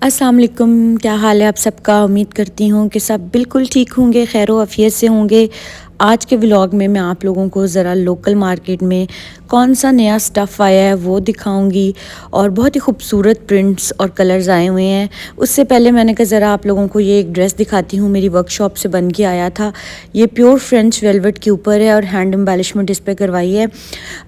अस्सलाम वालेकुम, क्या हाल है आप सबका। उम्मीद करती हूँ कि सब बिल्कुल ठीक होंगे, खैर आफियत से होंगे। आज के व्लॉग में मैं आप लोगों को ज़रा लोकल मार्केट में कौन सा नया स्टफ़ आया है वो दिखाऊंगी और बहुत ही खूबसूरत प्रिंट्स और कलर्स आए हुए हैं। उससे पहले मैंने कहा ज़रा आप लोगों को ये एक ड्रेस दिखाती हूँ, मेरी वर्कशॉप से बन के आया था। ये प्योर फ्रेंच वेलवेट के ऊपर है और हैंड एम्बेलिशमेंट इस पर करवाई है।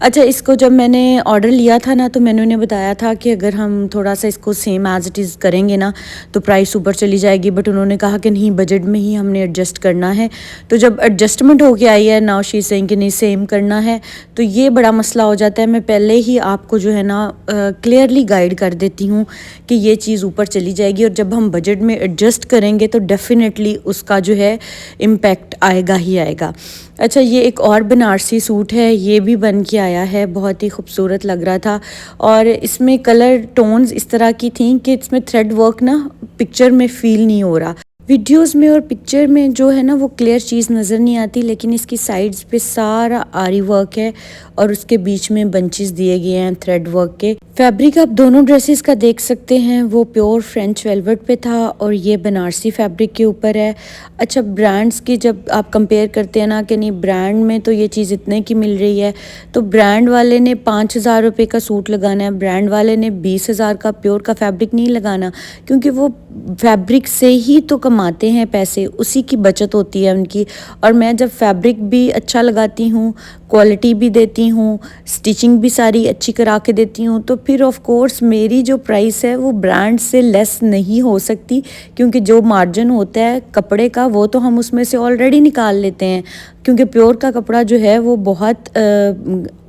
अच्छा, इसको जब मैंने ऑर्डर लिया था ना तो मैंने उन्हें बताया था कि अगर हम थोड़ा सा इसको सेम एज़ इट इज़ करेंगे ना तो प्राइस ऊपर चली जाएगी, बट उन्होंने कहा कि नहीं, बजट में ही हमने एडजस्ट करना है। तो जब एडजस्टमेंट हो के आई है, नाउ शी सेइंग कि नहीं सेम करना है, तो ये बड़ा मसला हो जाता है। मैं पहले ही आपको जो है ना क्लियरली गाइड कर देती हूँ कि ये चीज़ ऊपर चली जाएगी, और जब हम बजट में एडजस्ट करेंगे तो डेफिनेटली उसका जो है इम्पैक्ट आएगा ही आएगा। अच्छा, ये एक और बनारसी सूट है, ये भी बन के आया है, बहुत ही खूबसूरत लग रहा था। और इसमें कलर टोन्स इस तरह की थी कि इसमें थ्रेड वर्क ना पिक्चर में फ़ील नहीं हो रहा। वीडियोस में और पिक्चर में जो है ना वो क्लियर चीज़ नज़र नहीं आती, लेकिन इसकी साइड्स पे सारा आरी वर्क है और उसके बीच में बंचेस दिए गए हैं थ्रेड वर्क के। फैब्रिक आप दोनों ड्रेसेस का देख सकते हैं, वो प्योर फ्रेंच वेलवेट पे था और ये बनारसी फैब्रिक के ऊपर है। अच्छा, ब्रांड्स की जब आप कंपेयर करते हैं ना कि नहीं ब्रांड में तो ये चीज़ इतने की मिल रही है, तो ब्रांड वाले ने 5,000 रुपये का सूट लगाना है, ब्रांड वाले ने 20,000 का प्योर का फैब्रिक नहीं लगाना, क्योंकि वो फैब्रिक से ही तो कमाते हैं पैसे, उसी की बचत होती है उनकी। और मैं जब फैब्रिक भी अच्छा लगाती हूँ, क्वालिटी भी देती हूँ, स्टिचिंग भी सारी अच्छी करा के देती हूँ, तो फिर ऑफ कोर्स मेरी जो प्राइस है वो ब्रांड से लेस नहीं हो सकती, क्योंकि जो मार्जिन होता है कपड़े का वो तो हम उसमें से ऑलरेडी निकाल लेते हैं, क्योंकि प्योर का कपड़ा जो है वो बहुत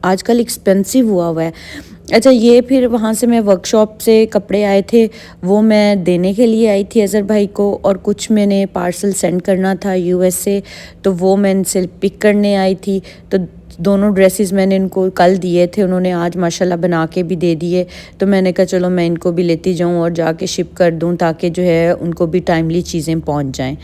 आजकल एक्सपेंसिव हुआ हुआ है। अच्छा, ये फिर वहाँ से मैं वर्कशॉप से कपड़े आए थे, वो मैं देने के लिए आई थी अज़हर भाई को, और कुछ मैंने पार्सल सेंड करना था यूएस से, तो वो मैं इनसे पिक करने आई थी। तो दोनों ड्रेसेस मैंने इनको कल दिए थे, उन्होंने आज माशाल्लाह बना के भी दे दिए। तो मैंने कहा चलो मैं इनको भी लेती जाऊँ और जाके शिप कर दूँ, ताकि जो है उनको भी टाइमली चीज़ें पहुँच जाएँ।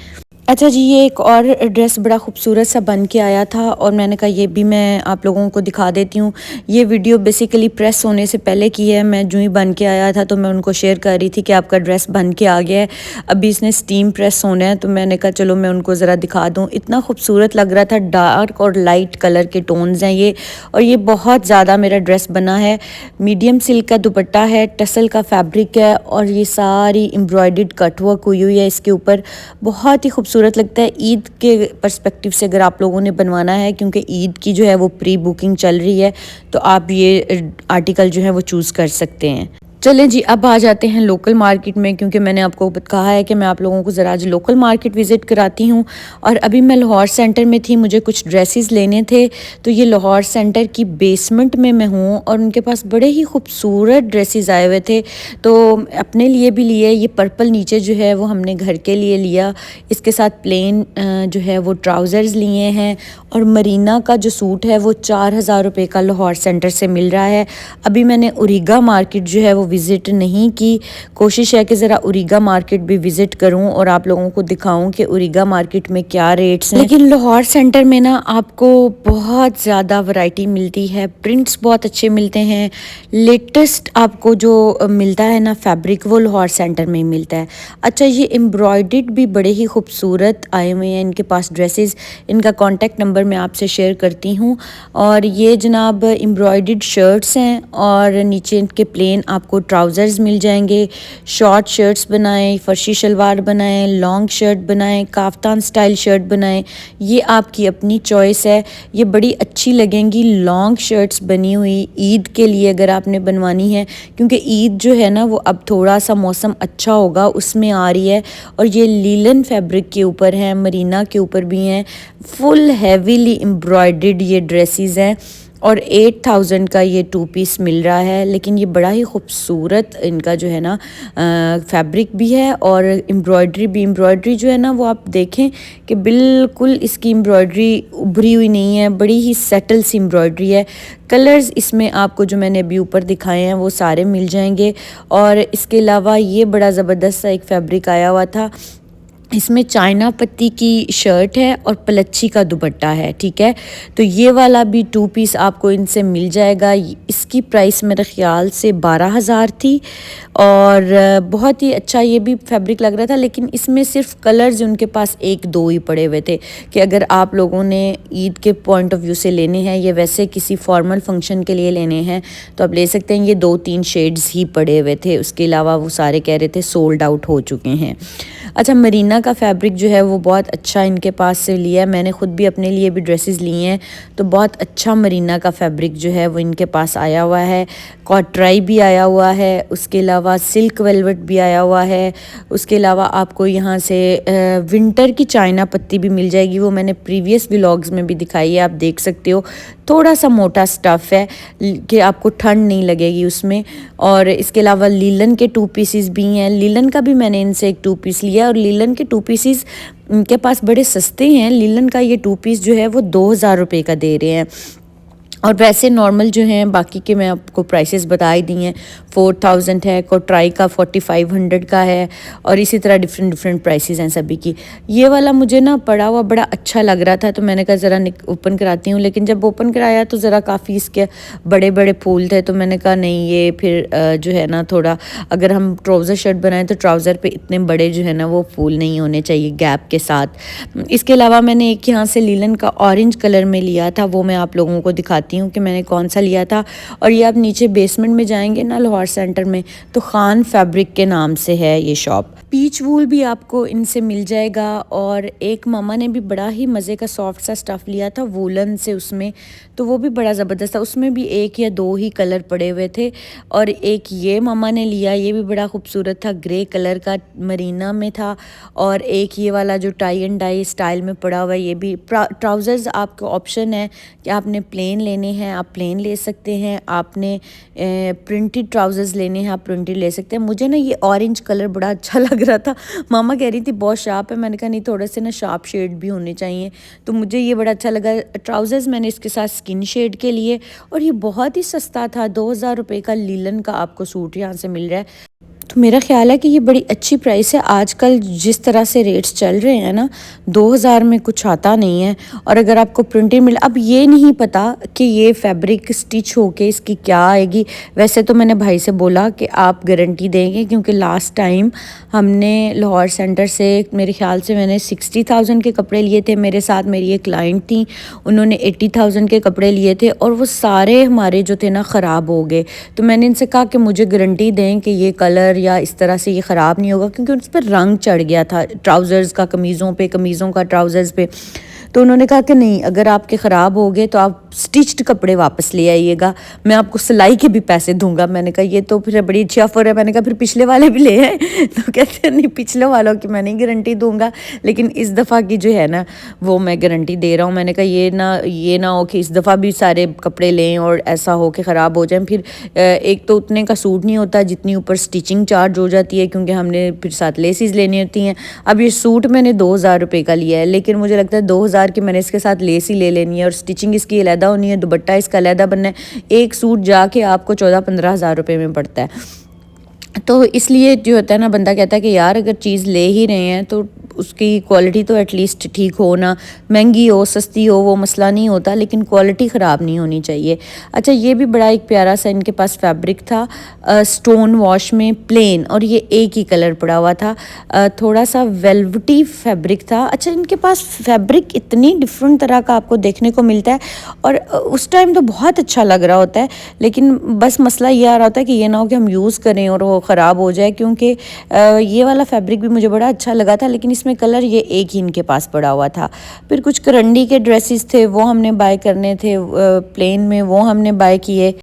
अच्छा जी, ये एक और ड्रेस बड़ा खूबसूरत सा बन के आया था और मैंने कहा ये भी मैं आप लोगों को दिखा देती हूँ। ये वीडियो बेसिकली प्रेस होने से पहले की है, मैं जो ही बन के आया था तो मैं उनको शेयर कर रही थी कि आपका ड्रेस बन के आ गया है, अभी इसने स्टीम प्रेस होना है। तो मैंने कहा चलो मैं उनको ज़रा दिखा दूँ। इतना खूबसूरत लग रहा था, डार्क और लाइट कलर के टोन्स हैं ये, और ये बहुत ज़्यादा मेरा ड्रेस बना है। मीडियम सिल्क का दुपट्टा है, टसल का फैब्रिक है, और ये सारी एम्ब्रॉयडर्ड कटवर्क हुई हुई है इसके ऊपर, बहुत ही खूबसूरत लगता है। ईद के पर्सपेक्टिव से अगर आप लोगों ने बनवाना है, क्योंकि ईद की जो है वो प्री बुकिंग चल रही है, तो आप ये आर्टिकल जो है वो चूज़ कर सकते हैं। चलें जी, अब आ जाते हैं लोकल मार्केट में, क्योंकि मैंने आपको कहा है कि मैं आप लोगों को ज़रा आज लोकल मार्केट विज़िट कराती हूँ। और अभी मैं लाहौर सेंटर में थी, मुझे कुछ ड्रेसेस लेने थे, तो ये लाहौर सेंटर की बेसमेंट में मैं हूँ और उनके पास बड़े ही खूबसूरत ड्रेसेस आए हुए थे, तो अपने लिए भी लिए। ये पर्पल नीचे जो है वो हमने घर के लिए लिया, इसके साथ प्लेन जो है वो ट्राउज़र्स लिए हैं, और मरीना का जो सूट है वो 4,000 रुपये का लाहौर सेंटर से मिल रहा है। अभी मैंने उरीगा मार्केट जो है वो विज़िट नहीं की, कोशिश है कि ज़रा उरीगा मार्केट भी विज़िट करूं और आप लोगों को दिखाऊं कि उरीगा मार्केट में क्या रेट्स हैं। लेकिन लाहौर सेंटर में ना आपको बहुत ज़्यादा वैरायटी मिलती है, प्रिंट्स बहुत अच्छे मिलते हैं, लेटेस्ट आपको जो मिलता है ना फैब्रिक, वो लाहौर सेंटर में ही मिलता है। अच्छा, ये एम्ब्रॉयडर्ड भी बड़े ही खूबसूरत आए हुए हैं इनके पास ड्रेसेस, इनका कॉन्टेक्ट नंबर मैं आपसे शेयर करती हूँ। और ये जनाब एम्ब्रॉयडर्ड शर्ट्स हैं, और नीचे इनके प्लेन आपको ट्राउज़र्स मिल जाएंगे। शॉर्ट शर्ट्स बनाएं, फर्शी शलवार बनाएं, लॉन्ग शर्ट बनाएं, काफ्तान स्टाइल शर्ट बनाएं, ये आपकी अपनी चॉइस है। ये बड़ी अच्छी लगेंगी लॉन्ग शर्ट्स बनी हुई ईद के लिए अगर आपने बनवानी है, क्योंकि ईद जो है ना वो अब थोड़ा सा मौसम अच्छा होगा उसमें आ रही है। और ये लीलन फैब्रिक के ऊपर है, मरीना के ऊपर भी हैं, फुल हैवीली एम्ब्रॉयडर्ड ये ड्रेसेस हैं, और 8,000 का ये 2 पीस मिल रहा है। लेकिन ये बड़ा ही खूबसूरत इनका जो है ना फैब्रिक भी है, और एम्ब्रॉयडरी जो है ना वो आप देखें कि बिल्कुल इसकी एम्ब्रॉयडरी उभरी हुई नहीं है, बड़ी ही सेटल सी एम्ब्रॉयडरी है। कलर्स इसमें आपको जो मैंने अभी ऊपर दिखाए हैं वो सारे मिल जाएंगे। और इसके अलावा ये बड़ा ज़बरदस्त सा एक फैब्रिक आया हुआ था, इसमें चाइना पत्ती की शर्ट है और पलच्छी का दुपट्टा है, ठीक है। तो ये वाला भी 2 पीस आपको इनसे मिल जाएगा। इसकी प्राइस मेरे ख़्याल से 12,000 थी और बहुत ही अच्छा ये भी फैब्रिक लग रहा था, लेकिन इसमें सिर्फ कलर्स उनके पास 1-2 ही पड़े हुए थे कि अगर आप लोगों ने ईद के पॉइंट ऑफ व्यू से लेने हैं, ये वैसे किसी फॉर्मल फंक्शन के लिए लेने हैं तो आप ले सकते हैं। ये 2-3 शेड्स ही पड़े हुए थे, उसके अलावा वो सारे कह रहे थे सोल्ड आउट हो चुके हैं। अच्छा, मरीना का फैब्रिक जो है वो बहुत अच्छा इनके पास से लिया है। मैंने ख़ुद भी अपने लिए भी ड्रेसेस लिए हैं, तो बहुत अच्छा मरीना का फैब्रिक जो है वो इनके पास आया हुआ है। कॉटराई भी आया हुआ है, उसके अलावा सिल्क वेलवेट भी आया हुआ है। उसके अलावा आपको यहाँ से विंटर की चाइना पत्ती भी मिल जाएगी, वो मैंने प्रीवियस व्लॉग्स में भी दिखाई है, आप देख सकते हो। थोड़ा सा मोटा स्टफ़ है कि आपको ठंड नहीं लगेगी उसमें। और इसके अलावा लीलन के 2 पीसेस भी हैं। लीलन का भी मैंने इनसे एक 2 पीस लिया और लीलन के 2 पीसेस इनके पास बड़े सस्ते हैं। लीलन का ये 2 पीस जो है वो 2,000 रुपये का दे रहे हैं। और वैसे नॉर्मल जो हैं बाकी के मैं आपको प्राइसेस बता ही दी हैं। 4,000 है, कोट्राई का 4,500 का है और इसी तरह डिफरेंट प्राइसेस हैं सभी की। ये वाला मुझे ना पड़ा हुआ बड़ा अच्छा लग रहा था, तो मैंने कहा ज़रा ओपन कराती हूँ, लेकिन जब ओपन कराया तो ज़रा काफ़ी इसके बड़े बड़े फूल थे, तो मैंने कहा नहीं ये फिर जो है ना थोड़ा, अगर हम ट्राउज़र शर्ट बनाएं तो ट्राउज़र पे इतने बड़े जो है ना वो फूल नहीं होने चाहिए गैप के साथ। इसके अलावा मैंने एक यहाँ से लीलन का ऑरेंज कलर में लिया था, वो मैं आप लोगों को दिखाती हूँ कि मैंने कौन सा लिया था। और ये आप नीचे बेसमेंट में जाएंगे ना लाहौर सेंटर में, तो खान फैब्रिक के नाम से है ये शॉप। पीच वूल भी आपको इनसे मिल जाएगा। और एक मामा ने भी बड़ा ही मज़े का सॉफ्ट सा स्टफ़ लिया था वूलन से, उसमें तो वो भी बड़ा ज़बरदस्त था। उसमें भी 1 या 2 ही कलर पड़े हुए थे। और एक ये मामा ने लिया, ये भी बड़ा खूबसूरत था, ग्रे कलर का मरीना में था। और एक ये वाला जो टाई एंड डाई स्टाइल में पड़ा हुआ है, ये भी। ट्राउज़र्स आपको ऑप्शन है कि आपने प्लेन लेने हैं आप प्लेन ले सकते हैं, आपने प्रिंटेड ट्राउज़र्स लेने हैं आप प्रिंटेड ले सकते हैं। मुझे ना ये ऑरेंज कलर बड़ा अच्छा लग रहा था, मामा कह रही थी बहुत शार्प है, मैंने कहा नहीं थोड़े से ना शार्प शेड भी होने चाहिए, तो मुझे ये बड़ा अच्छा लगा। ट्राउज़र्स मैंने इसके साथ स्किन शेड के लिए, और ये बहुत ही सस्ता था, 2,000 रुपये का लीलन का आपको सूट यहाँ से मिल रहा है। तो मेरा ख़्याल है कि ये बड़ी अच्छी प्राइस है। आजकल जिस तरह से रेट्स चल रहे हैं ना, 2,000 में कुछ आता नहीं है। और अगर आपको प्रिंटेड मिले, अब ये नहीं पता कि ये फैब्रिक स्टिच होके इसकी क्या आएगी। वैसे तो मैंने भाई से बोला कि आप गारंटी देंगे, क्योंकि लास्ट टाइम हमने लाहौर सेंटर से मेरे ख़्याल से मैंने 60,000 के कपड़े लिए थे। मेरे साथ मेरी एक क्लाइंट थी, उन्होंने 80,000 के कपड़े लिए थे और वो सारे हमारे जो थे ना ख़राब हो गए। तो मैंने इनसे कहा कि मुझे गारंटी दें कि ये कलर या इस तरह से ये ख़राब नहीं होगा, क्योंकि उस पर रंग चढ़ गया था ट्राउज़र्स का, कमीज़ों का ट्राउज़र्स पे। तो उन्होंने कहा कि नहीं, अगर आपके ख़राब हो गए तो आप स्टिच्ड कपड़े वापस ले आइएगा, मैं आपको सिलाई के भी पैसे दूंगा। मैंने कहा ये तो फिर बड़ी अच्छी ऑफ़र है। मैंने कहा फिर पिछले वाले भी ले आए तो कहते हैं नहीं, पिछले वालों की मैं नहीं गारंटी दूंगा, लेकिन इस दफ़ा की जो है ना वो मैं गारंटी दे रहा हूँ। मैंने कहा ये ना हो कि इस दफ़ा भी सारे कपड़े लें और ऐसा हो कि ख़राब हो जाए। फिर एक तो उतने का सूट नहीं होता जितनी ऊपर स्टिचिंग चार्ज हो जाती है, क्योंकि हमने फिर साथ लेसिस लेनी होती हैं। अब ये सूट मैंने 2,000 रुपये का लिया है, लेकिन मुझे लगता है 2,000 की मैंने इसके साथ लेस ही ले लेनी है और स्टिचिंग इसकी अलहदा होनी है, दुपट्टा इसका अलहदा बनना है। एक सूट जाके आपको 14-15 हज़ार रुपये में पड़ता है। तो इसलिए जो होता है ना, बंदा कहता है कि यार अगर चीज़ ले ही रहे हैं तो उसकी क्वालिटी तो एटलीस्ट ठीक हो ना, महंगी हो सस्ती हो वो मसला नहीं होता, लेकिन क्वालिटी ख़राब नहीं होनी चाहिए। अच्छा, ये भी बड़ा एक प्यारा सा इनके पास फैब्रिक था, स्टोन वॉश में प्लेन, और ये एक ही कलर पड़ा हुआ था, थोड़ा सा वेलवेटी फैब्रिक था। अच्छा, इनके पास फैब्रिक इतनी डिफरेंट तरह का आपको देखने को मिलता है, और उस टाइम तो बहुत अच्छा लग रहा होता है, लेकिन बस मसला ये आ रहा होता है कि ये ना हो कि हम यूज़ करें और वो ख़राब हो जाए। क्योंकि ये वाला फैब्रिक भी मुझे बड़ा अच्छा लगा था, लेकिन इसमें कलर ये एक ही इनके पास पड़ा हुआ था। फिर कुछ करंडी के ड्रेसेस थे, वो हमने बाय करने थे प्लेन में, वो हमने बाय किए।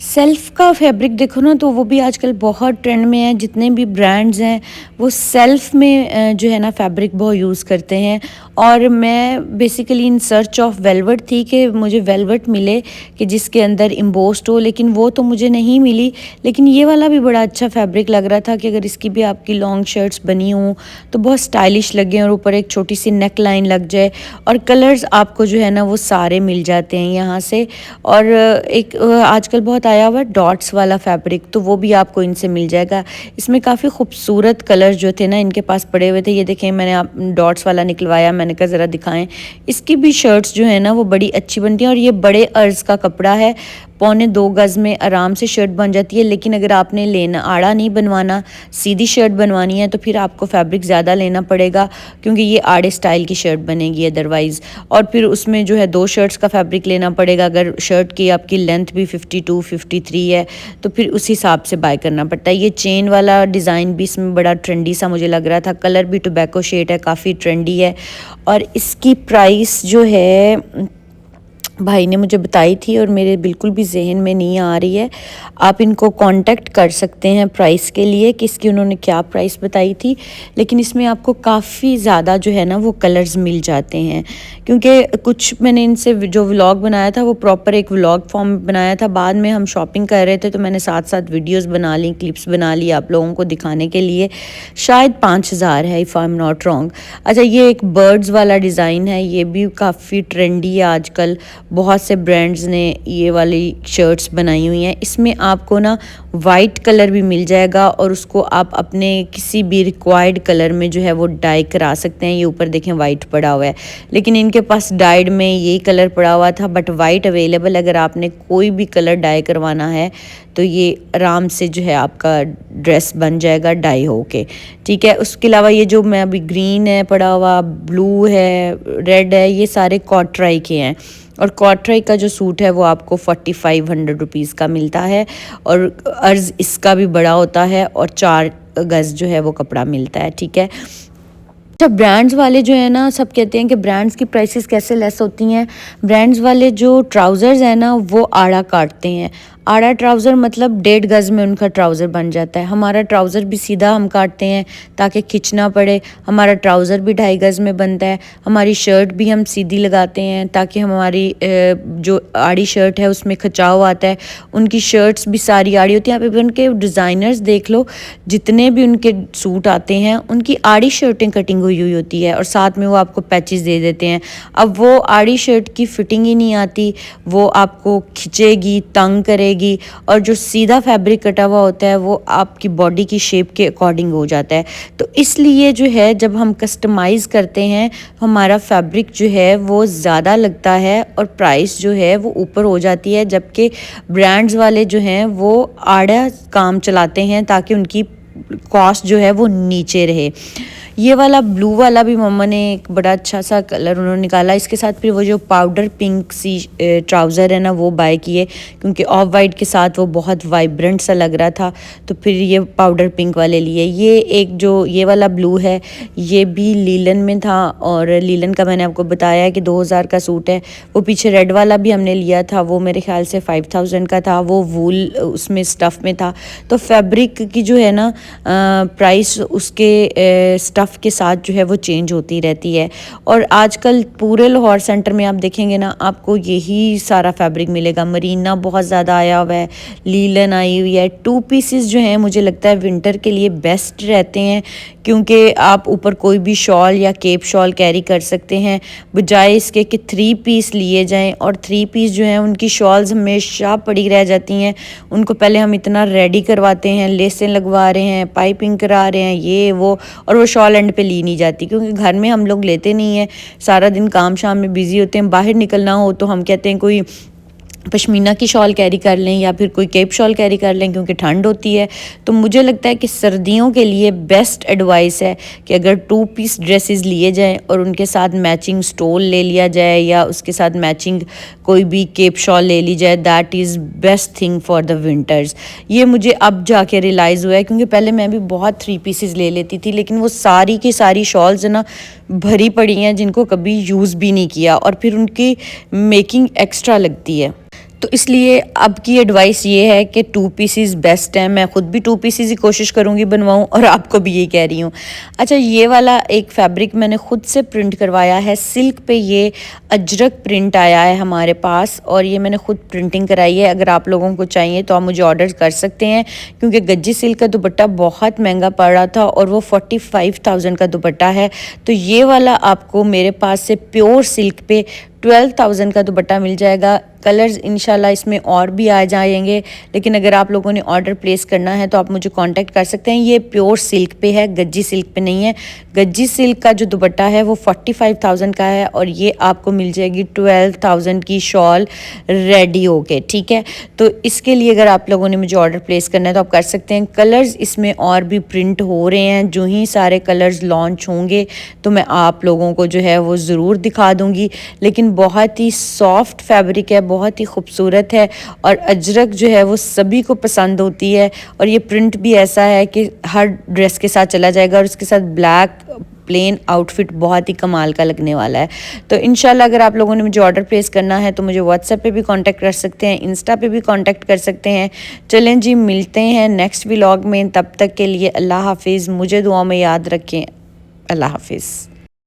सेल्फ़ का फैब्रिक देखो ना, तो वो भी आजकल बहुत ट्रेंड में है। जितने भी ब्रांड्स हैं वो सेल्फ़ में जो है ना फैब्रिक बहुत यूज़ करते हैं। और मैं basically in search of velvet थी कि मुझे वेलवेट मिले कि जिसके अंदर इम्बोस्ड हो, लेकिन वो तो मुझे नहीं मिली। लेकिन ये वाला भी बड़ा अच्छा फैब्रिक लग रहा था कि अगर इसकी भी आपकी लॉन्ग शर्ट्स बनी हों तो बहुत स्टाइलिश लगे और ऊपर एक छोटी सी नेक लाइन लग जाए, और कलर्स आपको जो है ना वो सारे मिल जाते हैं यहाँ से। और एक आजकल बहुत आया हुआ है डॉट्स वाला फैब्रिक, तो वो भी आपको इनसे मिल जाएगा। इसमें काफ़ी खूबसूरत कलर्स जो थे ना इनके पास पड़े हुए थे। ये देखें, मैंने आप डॉट्स वाला निकलवाया, मैंने कहा ज़रा दिखाएं। इसकी भी शर्ट्स जो है ना वो बड़ी अच्छी बनती हैं, और ये बड़े अर्ज का कपड़ा है, 1.25 गज़ में आराम से शर्ट बन जाती है। लेकिन अगर आपने लेना आड़ा नहीं बनवाना, सीधी शर्ट बनवानी है, तो फिर आपको फैब्रिक ज़्यादा लेना पड़ेगा, क्योंकि ये आड़े स्टाइल की शर्ट बनेगी अदरवाइज़। और फिर उसमें जो है 2 शर्ट्स का फैब्रिक लेना पड़ेगा। अगर शर्ट की आपकी लेंथ भी 52 53 है तो फिर उस हिसाब से बाय करना पड़ता है। ये चेन वाला डिज़ाइन भी इसमें बड़ा ट्रेंडी सा मुझे लग रहा था, कलर भी टोबैको शेड है, काफ़ी ट्रेंडी है। और इसकी प्राइस जो है भाई ने मुझे बताई थी और मेरे बिल्कुल भी जहन में नहीं आ रही है। आप इनको कांटेक्ट कर सकते हैं प्राइस के लिए कि इसकी उन्होंने क्या प्राइस बताई थी। लेकिन इसमें आपको काफ़ी ज़्यादा जो है ना वो कलर्स मिल जाते हैं, क्योंकि कुछ मैंने इनसे जो व्लॉग बनाया था वो प्रॉपर एक व्लॉग फॉर्म में बनाया था। बाद में हम शॉपिंग कर रहे थे तो मैंने साथ साथ वीडियोस बना ली, क्लिप्स बना ली आप लोगों को दिखाने के लिए। शायद 5000 है if I am not wrong. अच्छा, ये एक बर्ड्स वाला डिज़ाइन है, ये भी काफ़ी ट्रेंडी है आजकल। बहुत से ब्रांड्स ने ये वाली शर्ट्स बनाई हुई हैं। इसमें आपको ना वाइट कलर भी मिल जाएगा, और उसको आप अपने किसी भी रिक्वायर्ड कलर में जो है वो डाई करा सकते हैं। ये ऊपर देखें वाइट पड़ा हुआ है, लेकिन इनके पास डाइड में यही कलर पड़ा हुआ था, बट वाइट अवेलेबल। अगर आपने कोई भी कलर डाई करवाना है तो ये आराम से जो है आपका ड्रेस बन जाएगा डाई होके, ठीक है। उसके अलावा ये जो मैं अभी ग्रीन है पड़ा हुआ, ब्लू है, रेड है, ये सारे कॉटराई के हैं। और कॉटराई का जो सूट है वो आपको 4500 रुपीज़ का मिलता है, और अर्ज इसका भी बड़ा होता है, और 4 गज़ जो है वो कपड़ा मिलता है, ठीक है। अच्छा, ब्रांड्स वाले जो है ना सब कहते हैं कि ब्रांड्स की प्राइसेस कैसे लेस होती हैं। ब्रांड्स वाले जो ट्राउज़र्स हैं ना वो आड़ा काटते हैं। आड़ा ट्राउज़र मतलब 1.5 गज़ में उनका ट्राउज़र बन जाता है। हमारा ट्राउज़र भी सीधा हम काटते हैं ताकि खिंचना पड़े। हमारा ट्राउज़र भी 2.5 गज़ में बनता है। हमारी शर्ट भी हम सीधी लगाते हैं ताकि हमारी जो आड़ी शर्ट है उसमें खिंचाव आता है। उनकी शर्ट्स भी सारी आड़ी होती हैं। आप उनके डिज़ाइनर्स देख लो, जितने भी उनके सूट आते हैं उनकी आड़ी शर्टें कटिंग हुई होती है, और साथ में वो आपको पैचेस दे देते हैं। अब वो आड़ी शर्ट की फिटिंग ही नहीं आती, वो आपको खिंचेगी, तंग करेगी, और जो सीधा फैब्रिक कटा हुआ होता है वो आपकी बॉडी की शेप के अकॉर्डिंग हो जाता है। तो इसलिए जो है जब हम कस्टमाइज़ करते हैं हमारा फैब्रिक जो है वो ज़्यादा लगता है और प्राइस जो है वो ऊपर हो जाती है, जबकि ब्रांड्स वाले जो हैं वो आड़ा काम चलाते हैं ताकि उनकी कॉस्ट जो है वो नीचे रहे। ये वाला ब्लू वाला भी मम्मा ने एक बड़ा अच्छा सा कलर उन्होंने निकाला। इसके साथ फिर वो जो पाउडर पिंक सी ट्राउज़र है ना वो बाय किए, क्योंकि ऑफ वाइट के साथ वो बहुत वाइब्रेंट सा लग रहा था, तो फिर ये पाउडर पिंक वाले लिए। ये एक जो ये वाला ब्लू है ये भी लीलन में था, और लीलन का मैंने आपको बताया कि 2000 का सूट है। वो पीछे रेड वाला भी हमने लिया था, वो मेरे ख्याल से 5000 का था, वो वूल उसमें स्टफ़ में था। तो फैब्रिक की जो है ना प्राइस उसके स्टफ़ के साथ जो है वो चेंज होती रहती है। और आजकल पूरे लाहौर सेंटर में आप देखेंगे ना आपको यही सारा फैब्रिक मिलेगा। मरीना बहुत ज़्यादा आया हुआ है, लीलन आई हुई है। 2 पीसेस जो हैं मुझे लगता है विंटर के लिए बेस्ट रहते हैं, क्योंकि आप ऊपर कोई भी शॉल या केप शॉल कैरी कर सकते हैं, बजाय इसके कि 3 पीस लिए जाएं। और 3 पीस जो हैं उनकी शॉल्स हमेशा पड़ी रह जाती हैं। उनको पहले हम इतना रेडी करवाते हैं, लेसें लगवा रहे हैं, पाइपिंग करा रहे हैं, ये वो, और वो शॉल एंड पे ली नहीं जाती, क्योंकि घर में हम लोग लेते नहीं हैं। सारा दिन काम शाम में बिजी होते हैं, बाहर निकलना हो तो हम कहते हैं कोई पश्मीना की शॉल कैरी कर लें या फिर कोई केप शॉल कैरी कर लें, क्योंकि ठंड होती है। तो मुझे लगता है कि सर्दियों के लिए बेस्ट एडवाइस है कि अगर 2 पीस ड्रेसेस लिए जाएं और उनके साथ मैचिंग स्टोल ले लिया जाए या उसके साथ मैचिंग कोई भी केप शॉल ले ली जाए, that is best thing for the winters. ये मुझे अब जाके रियलाइज़ हुआ है, क्योंकि पहले मैं भी बहुत 3 पीसेस ले लेती थी, लेकिन वो सारी की सारी शॉल्स ना भरी पड़ी हैं जिनको कभी यूज़ भी नहीं किया, और फिर उनकी मेकिंग एक्स्ट्रा लगती है। तो इसलिए अब की एडवाइस ये है कि 2 पीसेस बेस्ट है। मैं खुद भी 2 पीसेस ही कोशिश करूँगी बनवाऊँ और आपको भी यही कह रही हूँ। अच्छा, ये वाला एक फैब्रिक मैंने खुद से प्रिंट करवाया है, सिल्क पे ये अजरक प्रिंट आया है हमारे पास और ये मैंने खुद प्रिंटिंग कराई है। अगर आप लोगों को चाहिए तो आप मुझे ऑर्डर कर सकते हैं, क्योंकि गज्जी सिल्क का दुपट्टा बहुत महंगा पड़ रहा था और वो 45,000 का दुपट्टा है। तो ये वाला आपको मेरे पास से प्योर सिल्क पे 12,000 का दुपट्टा मिल जाएगा। कलर्स इंशाल्लाह इसमें और भी आ जाएंगे, लेकिन अगर आप लोगों ने ऑर्डर प्लेस करना है तो आप मुझे कांटेक्ट कर सकते हैं। ये प्योर सिल्क पे है, गज्जी सिल्क पे नहीं है। गज्जी सिल्क का जो दुपट्टा है वो 45,000 का है और ये आपको मिल जाएगी 12,000 की शॉल रेडी होके, ठीक है। तो इसके लिए अगर आप लोगों ने मुझे ऑर्डर प्लेस करना है तो आप कर सकते हैं। कलर्स इसमें और भी प्रिंट हो रहे हैं, जो ही सारे कलर्स लॉन्च होंगे तो मैं आप लोगों को जो है वो ज़रूर दिखा दूँगी। लेकिन बहुत ही सॉफ्ट फैब्रिक है, बहुत ही खूबसूरत है और अजरक जो है वो सभी को पसंद होती है। और ये प्रिंट भी ऐसा है कि हर ड्रेस के साथ चला जाएगा और इसके साथ ब्लैक प्लेन आउटफिट बहुत ही कमाल का लगने वाला है। तो इंशाल्लाह अगर आप लोगों ने मुझे ऑर्डर प्लेस करना है तो मुझे व्हाट्सएप पे भी कांटेक्ट कर सकते हैं, इंस्टा पे भी कांटेक्ट कर सकते हैं। चलें जी, मिलते हैं नेक्स्ट व्लॉग में। तब तक के लिए अल्लाह हाफिज़। मुझे दुआ में याद रखें। अल्लाह हाफिज़।